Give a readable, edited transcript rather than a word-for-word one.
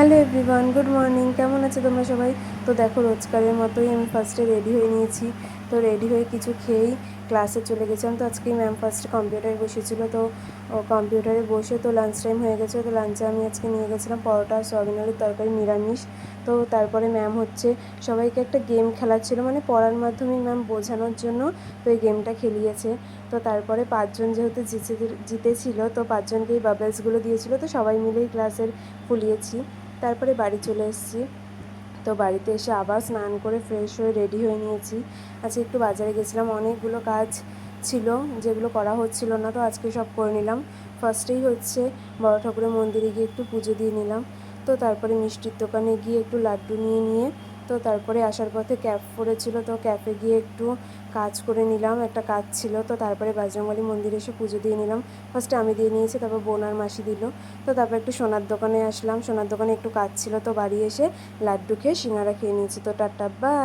Hello everyone, good morning. কেমন আছো তোমরা সবাই? তো দেখো, রোজকারের মতোই আমি ফার্স্টে রেডি হয়ে নিয়েছি। তো রেডি হয়ে কিছু খেয়েই ক্লাসে চলে গেছিলাম। তো আজকেই ম্যাম ফার্স্টে কম্পিউটারে বসেছিল। তো কম্পিউটারে বসে তো লাঞ্চ টাইম হয়ে গেছে। তো লাঞ্চে আমি আজকে নিয়ে গেছিলাম পরোটা, সয়াবিন আলুর তরকারি, নিরামিষ। তো তারপরে ম্যাম সবাইকে একটা গেম খেলাচ্ছিল, মানে পড়ার মাধ্যমে ম্যাম বোঝানোর জন্য। তো এই গেমটা খেলিয়েছে। তো তারপরে 5জন যেহেতু জিতেছিল, তো 5জনকেই বাবলসগুলো দিয়েছিল। তো সবাই মিলেই ক্লাসের ফুলিয়েছি। তারপরে বাড়ি চলে এসেছি। তো বাড়িতে এসে আবার স্নান করে ফ্রেশ হয়ে রেডি হয়ে নিয়েছি। আজকে একটু বাজারে গেছিলাম, অনেকগুলো কাজ ছিল যেগুলো করা হচ্ছিল না, তো আজকে সব করে নিলাম। ফার্স্টেই বড় ঠাকুরের মন্দিরে গিয়ে একটু পুজো দিয়ে নিলাম। তো তারপরে মিষ্টির দোকানে গিয়ে একটু লাড্ডু নিয়ে তো তারপরে আসার পথে ক্যাব পড়েছিল, তো ক্যাফে গিয়ে একটু কাজ করে নিলাম, একটা কাজ ছিল। তো তারপরে বজরংবলী মন্দিরে এসে পুজো দিয়ে নিলাম। ফার্স্টে আমি দিয়ে নিয়েছি, তারপর বোন আর মাসি দিল। তো তারপর একটু সোনার দোকানে আসলাম, সোনার দোকানে একটু কাজ ছিল। তো বাড়ি এসে লাড্ডু খেয়ে সিঙ্গারা খেয়ে নিয়েছি। তো টাটা, বাই।